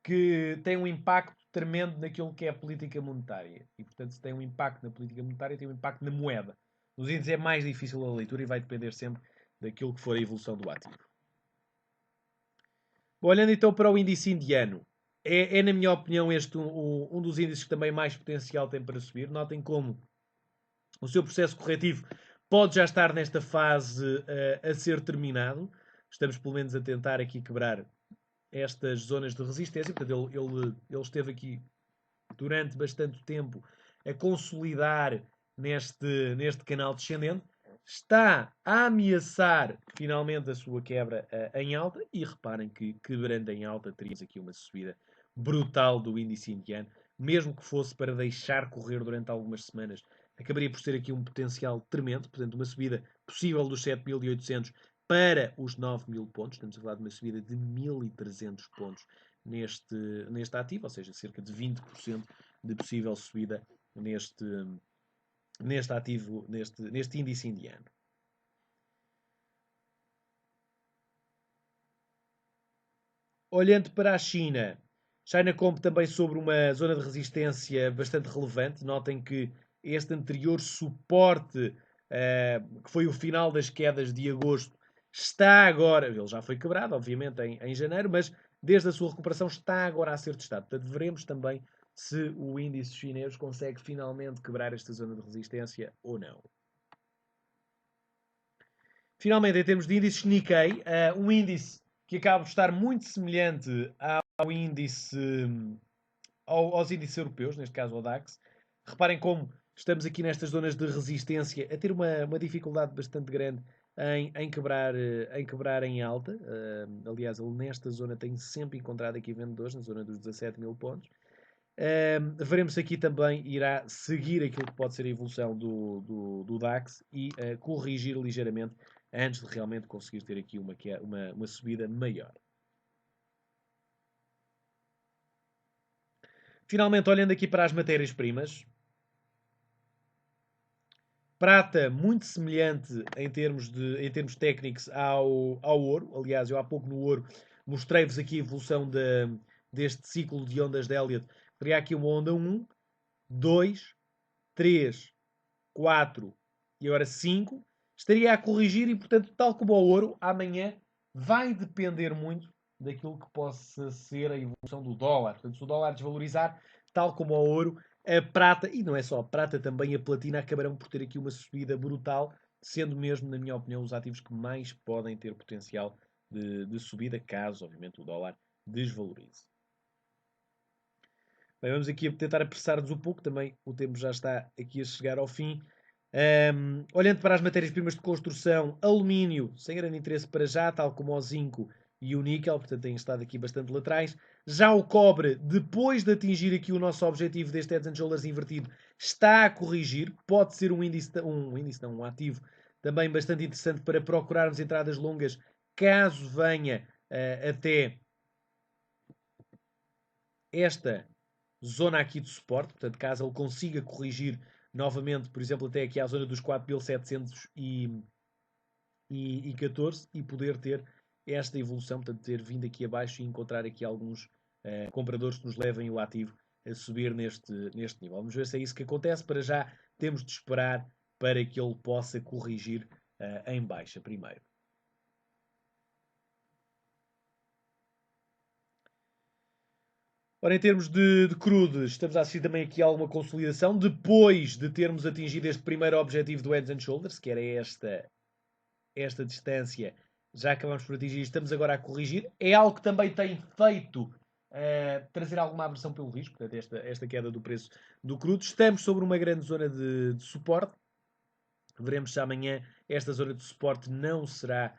que tem um impacto tremendo naquilo que é a política monetária. E, portanto, se tem um impacto na política monetária, tem um impacto na moeda. Nos índices é mais difícil a leitura e vai depender sempre daquilo que for a evolução do ativo. Bom, olhando então para o índice indiano, na minha opinião, este um dos índices que também mais potencial tem para subir. Notem como o seu processo corretivo pode já estar nesta fase a ser terminado. Estamos, pelo menos, a tentar aqui quebrar estas zonas de resistência. Portanto, ele esteve aqui durante bastante tempo a consolidar neste canal descendente. Está a ameaçar finalmente a sua quebra em alta. E reparem que quebrando em alta teríamos aqui uma subida brutal do índice indiano. Mesmo que fosse para deixar correr durante algumas semanas, acabaria por ser aqui um potencial tremendo. Portanto, uma subida possível dos 7.800 para os 9.000 pontos. Estamos a falar de uma subida de 1.300 pontos neste ativo, ou seja, cerca de 20% de possível subida neste ativo, neste índice indiano. Olhando para a China, China Comp também sobre uma zona de resistência bastante relevante. Notem que este anterior suporte, que foi o final das quedas de agosto, está agora, ele já foi quebrado, obviamente, em janeiro, mas desde a sua recuperação está agora a ser testado. Portanto, veremos também se o índice chinês consegue finalmente quebrar esta zona de resistência ou não. Finalmente, em termos de índices Nikkei, um índice que acaba de estar muito semelhante ao índice, aos índices europeus, neste caso ao DAX. Reparem como estamos aqui nestas zonas de resistência a ter uma dificuldade bastante grande em quebrar em alta. Aliás, ele nesta zona tem sempre encontrado aqui vendedores, na zona dos 17.000 pontos. Veremos aqui também irá seguir aquilo que pode ser a evolução do DAX e corrigir ligeiramente antes de realmente conseguir ter aqui uma subida maior. Finalmente, olhando aqui para as matérias-primas, prata muito semelhante em termos técnicos ao ouro. Aliás, eu há pouco no ouro mostrei-vos aqui a evolução deste ciclo de ondas de Elliott. Teria aqui uma onda 1, 2, 3, 4 e agora 5. Estaria a corrigir e, portanto, tal como ao ouro, amanhã vai depender muito daquilo que possa ser a evolução do dólar. Portanto, se o dólar desvalorizar, tal como ao ouro, a prata, e não é só a prata, também a platina acabarão por ter aqui uma subida brutal, sendo mesmo, na minha opinião, os ativos que mais podem ter potencial de subida, caso, obviamente, o dólar desvalorize. Bem, vamos aqui a tentar apressar-nos um pouco, também o tempo já está aqui a chegar ao fim. Olhando para as matérias-primas de construção, alumínio, sem grande interesse para já, tal como o zinco e o níquel, portanto têm estado aqui bastante laterais. Já o cobre, depois de atingir aqui o nosso objetivo deste Heads and Shoulders invertido, está a corrigir. Pode ser um ativo também bastante interessante para procurarmos entradas longas, caso venha até esta zona aqui de suporte, portanto, caso ele consiga corrigir novamente, por exemplo, até aqui à zona dos 4.714 e poder ter esta evolução, portanto, ter vindo aqui abaixo e encontrar aqui alguns compradores que nos levem o ativo a subir neste nível. Vamos ver se é isso que acontece. Para já, temos de esperar para que ele possa corrigir em baixa primeiro. Ora, em termos de crude, estamos a assistir também aqui a alguma consolidação, depois de termos atingido este primeiro objetivo do Heads and Shoulders, que era esta distância, já acabamos por atingir, estamos agora a corrigir. É algo que também tem feito trazer alguma aversão pelo risco, portanto, esta queda do preço do crudo. Estamos sobre uma grande zona de suporte. Veremos se amanhã esta zona de suporte não será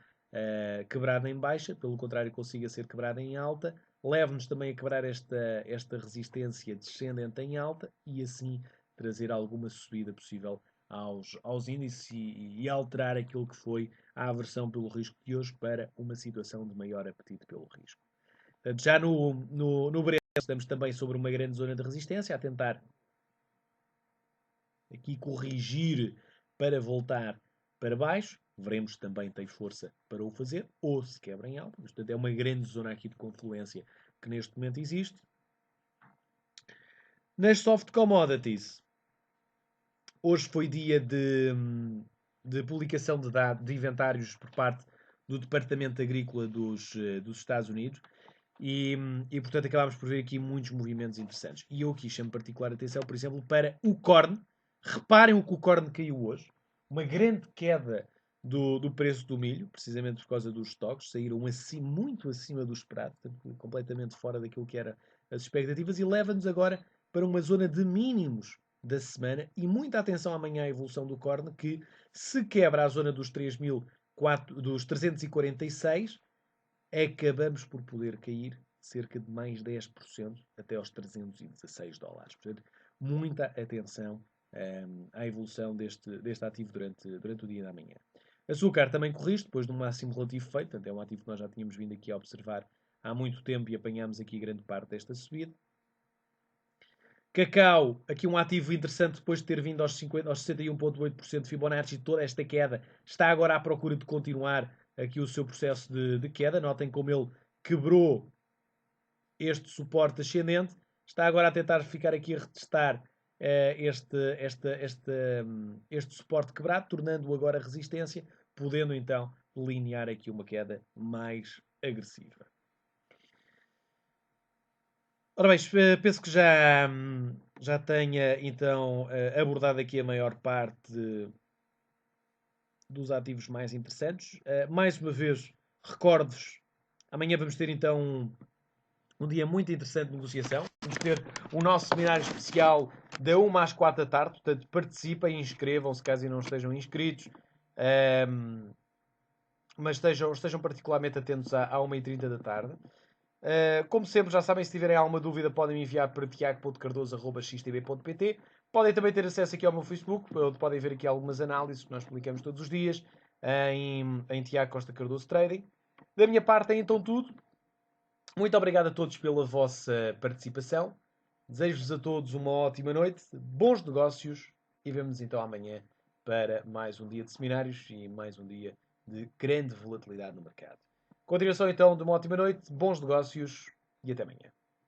quebrada em baixa, pelo contrário, consiga ser quebrada em alta. Leve-nos também a quebrar esta resistência descendente em alta e assim trazer alguma subida possível aos índices e alterar aquilo que foi a aversão pelo risco de hoje para uma situação de maior apetite pelo risco. Portanto, já no Brent estamos também sobre uma grande zona de resistência, a tentar aqui corrigir para voltar para baixo. Veremos se também tem força para o fazer, ou se quebra em alta. Portanto, é uma grande zona aqui de confluência que neste momento existe. Nas soft commodities, hoje foi dia de publicação de dados, de inventários por parte do Departamento Agrícola dos Estados Unidos e, portanto, acabámos por ver aqui muitos movimentos interessantes. E eu aqui chamo particular atenção, por exemplo, para o corn. Reparem o que o corn caiu hoje. Uma grande queda do preço do milho, precisamente por causa dos estoques. Saíram assim, muito acima do esperado, portanto, completamente fora daquilo que eram as expectativas e leva-nos agora para uma zona de mínimos da semana e muita atenção amanhã à evolução do corn, que se quebra a zona dos 346, acabamos por poder cair cerca de mais 10% até aos 316 dólares. Portanto, muita atenção à evolução deste ativo durante o dia da manhã. Açúcar também corrige, depois de um máximo relativo feito, portanto, é um ativo que nós já tínhamos vindo aqui a observar há muito tempo e apanhámos aqui grande parte desta subida. Cacau, aqui um ativo interessante depois de ter vindo aos 61,8% de Fibonacci, toda esta queda, está agora à procura de continuar aqui o seu processo de queda. Notem como ele quebrou este suporte ascendente, está agora a tentar ficar aqui a retestar este suporte quebrado, tornando-o agora resistência, podendo então delinear aqui uma queda mais agressiva. Ora bem, penso que já tenha então abordado aqui a maior parte dos ativos mais interessantes. Mais uma vez, recordo-vos, amanhã vamos ter então um dia muito interessante de negociação. Vamos ter o nosso seminário especial da 1 às 4 da tarde, portanto participem, inscrevam-se caso ainda não estejam inscritos. Mas estejam particularmente atentos à 1h30 da tarde. Como sempre, já sabem, se tiverem alguma dúvida, podem me enviar para tiago.cardoso.xtb.pt. Podem também ter acesso aqui ao meu Facebook, onde podem ver aqui algumas análises que nós publicamos todos os dias em Tiago Costa Cardoso Trading. Da minha parte é então tudo. Muito obrigado a todos pela vossa participação. Desejo-vos a todos uma ótima noite, bons negócios e vemo-nos então amanhã para mais um dia de seminários e mais um dia de grande volatilidade no mercado. Continuação então de uma ótima noite, bons negócios e até amanhã.